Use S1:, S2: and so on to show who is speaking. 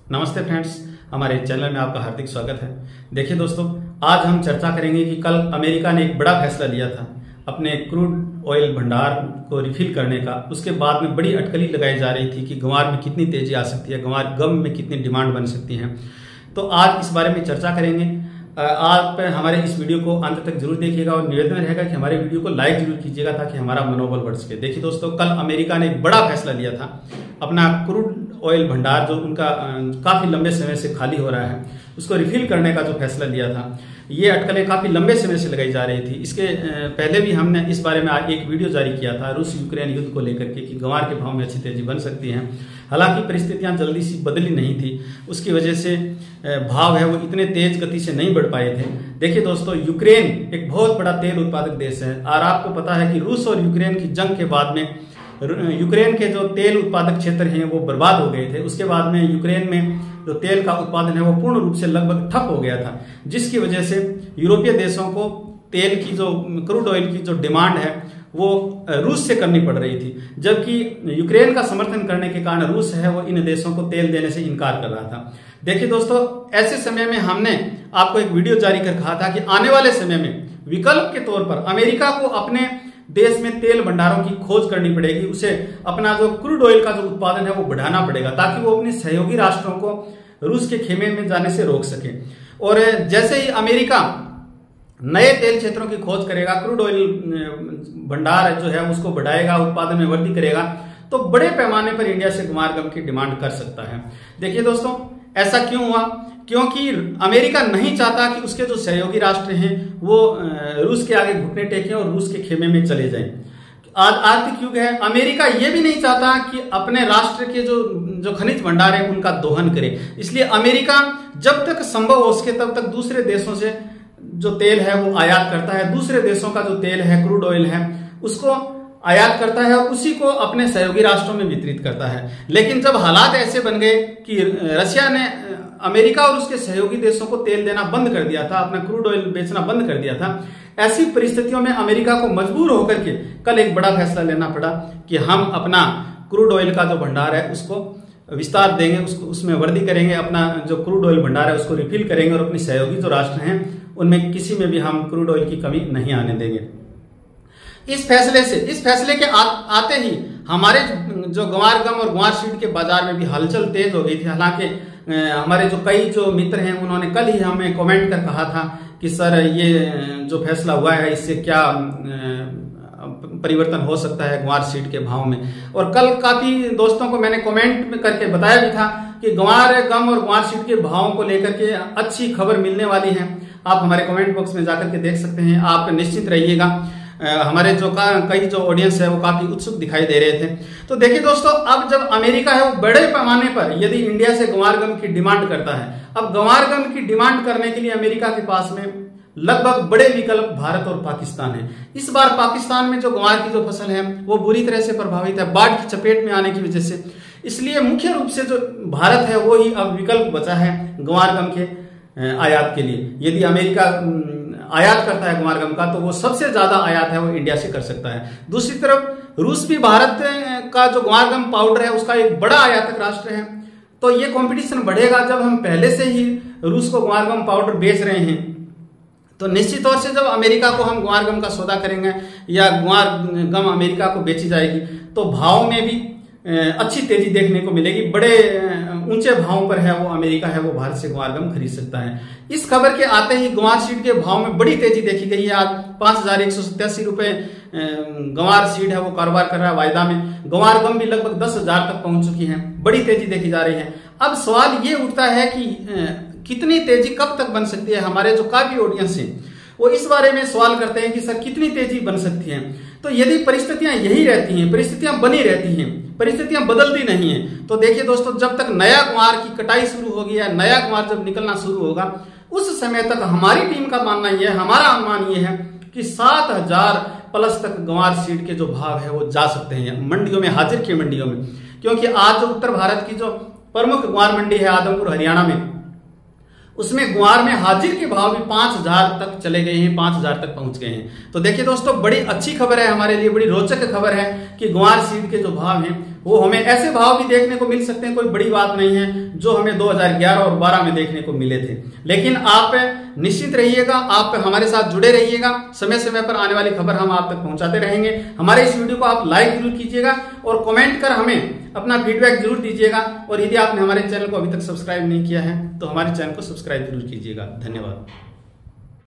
S1: नमस्ते फ्रेंड्स, हमारे चैनल में आपका हार्दिक स्वागत है। देखिए दोस्तों, आज हम चर्चा करेंगे कि कल अमेरिका ने एक बड़ा फैसला लिया था अपने क्रूड ऑयल भंडार को रिफिल करने का। उसके बाद में बड़ी अटकली लगाई जा रही थी कि ग्वार में कितनी तेजी आ सकती है, ग्वार गम में कितनी डिमांड बन सकती है। तो आज इस बारे में चर्चा करेंगे। आप हमारे इस वीडियो को अंत तक जरूर देखिएगा और निवेदन रहेगा कि हमारे वीडियो को लाइक जरूर कीजिएगा ताकि हमारा मनोबल बढ़ सके। देखिए दोस्तों, कल अमेरिका ने एक बड़ा फैसला लिया था अपना क्रूड ऑयल भंडार जो उनका काफी लंबे समय से खाली हो रहा है उसको रिफिल करने का जो फैसला लिया था। ये अटकलें काफी लंबे समय से लगाई जा रही थी। इसके पहले भी हमने इस बारे में एक वीडियो जारी किया था रूस यूक्रेन युद्ध को लेकर के कि ग्वार के भाव में अच्छी तेजी बन सकती है। हालांकि परिस्थितियां जल्दी सी बदली नहीं थी, उसकी वजह से भाव है वो इतने तेज गति से नहीं बढ़ पाए थे। देखिए दोस्तों, यूक्रेन एक बहुत बड़ा तेल उत्पादक देश है और आपको पता है कि रूस और यूक्रेन की जंग के बाद में यूक्रेन के जो तेल उत्पादक क्षेत्र हैं वो बर्बाद हो गए थे। उसके बाद में यूक्रेन में जो तेल का उत्पादन है वो पूर्ण रूप से लगभग ठप हो गया था, जिसकी वजह से यूरोपीय देशों को तेल की जो क्रूड ऑयल की जो डिमांड है वो रूस से करनी पड़ रही थी। जबकि यूक्रेन का समर्थन करने के कारण रूस है वो इन देशों को तेल देने से इनकार कर रहा था। देखिए दोस्तों, ऐसे समय में हमने आपको एक वीडियो जारी कर कहा था कि आने वाले समय में विकल्प के तौर पर अमेरिका को अपने देश में तेल भंडारों की खोज करनी पड़ेगी। उसे अपना जो क्रूड ऑयल का जो उत्पादन है वो बढ़ाना पड़ेगा ताकि वो अपने सहयोगी राष्ट्रों को रूस के खेमे में जाने से रोक सके। और जैसे ही अमेरिका नए तेल क्षेत्रों की खोज करेगा, क्रूड ऑयल भंडार जो है उसको बढ़ाएगा, उत्पादन में वृद्धि करेगा, तो बड़े पैमाने पर इंडिया से ग्वार गम की डिमांड कर सकता है। देखिए दोस्तों, ऐसा क्यों हुआ? क्योंकि अमेरिका नहीं चाहता कि उसके जो सहयोगी राष्ट्र हैं वो रूस के आगे घुटने टेकें और रूस के खेमे में चले जाएं। आज आर्थिक युग है, अमेरिका ये भी नहीं चाहता कि अपने राष्ट्र के जो खनिज भंडार है उनका दोहन करे। इसलिए अमेरिका जब तक संभव हो सके तब तक दूसरे देशों से जो तेल है वो आयात करता है। दूसरे देशों का जो तेल है, क्रूड ऑयल है, उसको आयात करता है और उसी को अपने सहयोगी राष्ट्रों में वितरित करता है। लेकिन जब हालात ऐसे बन गए कि रशिया ने अमेरिका और उसके सहयोगी देशों को तेल देना बंद कर दिया था, अपना क्रूड ऑयल बेचना बंद कर दिया था, ऐसी परिस्थितियों में अमेरिका को मजबूर होकर के कल एक बड़ा फैसला लेना पड़ा कि हम अपना क्रूड ऑयल का जो भंडार है उसको विस्तार देंगे, उसको उसमें वृद्धि करेंगे, अपना जो क्रूड ऑयल भंडार है उसको रिफिल करेंगे और अपने सहयोगी जो राष्ट्र हैं उनमें किसी में भी हम क्रूड ऑयल की कमी नहीं आने देंगे। इस फैसले के आते ही हमारे जो ग्वार गम और ग्वार सीड के बाजार में भी हलचल तेज हो गई थी। हालांकि हमारे जो कई जो मित्र हैं उन्होंने कल ही हमें कमेंट कर कहा था कि सर ये जो फैसला हुआ है इससे क्या परिवर्तन हो सकता है ग्वार सीड के भाव में। और कल काफी दोस्तों को मैंने कमेंट करके बताया भी था कि ग्वार गम और ग्वार सीड के भावों को लेकर के अच्छी खबर मिलने वाली है। आप हमारे कमेंट बॉक्स में जाकर के देख सकते हैं। आप निश्चित रहिएगा, हमारे जो कई जो ऑडियंस है वो काफी उत्सुक दिखाई दे रहे थे। तो देखिए दोस्तों, अब जब अमेरिका है वो बड़े पैमाने पर यदि इंडिया से ग्वार गम की डिमांड करता है, अब ग्वार गम की डिमांड करने के लिए अमेरिका के पास में लगभग बड़े विकल्प भारत और पाकिस्तान है। इस बार पाकिस्तान में जो ग्वार की जो फसल है वो बुरी तरह से प्रभावित है बाढ़ की चपेट में आने की वजह से। इसलिए मुख्य रूप से जो भारत है वो ही अब विकल्प बचा है ग्वार गम के आयात के लिए। यदि अमेरिका आयात करता है ग्वार गम का तो वो सबसे ज्यादा आयात है वो इंडिया से कर सकता है। दूसरी तरफ रूस भी भारत का जो ग्वार गम पाउडर है उसका एक बड़ा आयातक राष्ट्र है। तो ये कंपटीशन बढ़ेगा। जब हम पहले से ही रूस को ग्वार गम पाउडर बेच रहे हैं तो निश्चित तौर से जब अमेरिका को हम ग्वार गम का सौदा करेंगे या ग्वार गम अमेरिका को बेची जाएगी तो भाव में भी अच्छी तेजी देखने को मिलेगी। बड़े ऊंचे भावों पर है वो अमेरिका है वो भारत से ग्वार गम खरीद सकता है। इस खबर के आते ही ग्वार सीड के भाव में बड़ी तेजी देखी गई है। आज 5,187 रुपए ग्वार सीड है वो कारोबार कर रहा है वायदा में। ग्वार गम भी लगभग 10,000 तक पहुंच चुकी है। बड़ी तेजी देखी जा रही है। अब सवाल ये उठता है कि कितनी तेजी कब तक बन सकती है। हमारे जो काफी ऑडियंस है वो इस बारे में सवाल करते हैं कि सर कितनी तेजी बन सकती है। तो यदि परिस्थितियां यही रहती हैं, परिस्थितियां बनी रहती हैं, परिस्थितियां बदलती नहीं है, तो देखिए दोस्तों, जब तक नया ग्वार की कटाई शुरू होगी या नया ग्वार जब निकलना शुरू होगा उस समय तक हमारी टीम का मानना यह है, हमारा अनुमान यह है कि 7,000 प्लस तक ग्वार सीड के जो भाव है वो जा सकते हैं मंडियों में, हाजिर की मंडियों में। क्योंकि आज जो उत्तर भारत की जो प्रमुख ग्वार मंडी है आदमपुर हरियाणा में, उसमें ग्वार में हाजिर के भाव भी 5,000 तक चले गए हैं, 5,000 तक पहुंच गए हैं। तो देखिए दोस्तों, बड़ी अच्छी खबर है हमारे लिए, बड़ी रोचक खबर है कि ग्वार सीड के जो भाव हैं वो हमें ऐसे भाव भी देखने को मिल सकते हैं, कोई बड़ी बात नहीं है, जो हमें 2011 और 12 में देखने को मिले थे। लेकिन आप निश्चित रहिएगा, आप हमारे साथ जुड़े रहिएगा, समय समय पर आने वाली खबर हम आप तक पहुंचाते रहेंगे। हमारे इस वीडियो को आप लाइक जरूर कीजिएगा और कमेंट कर हमें अपना फीडबैक जरूर दीजिएगा। और यदि आपने हमारे चैनल को अभी तक सब्सक्राइब नहीं किया है तो हमारे चैनल को सब्सक्राइब जरूर कीजिएगा। धन्यवाद।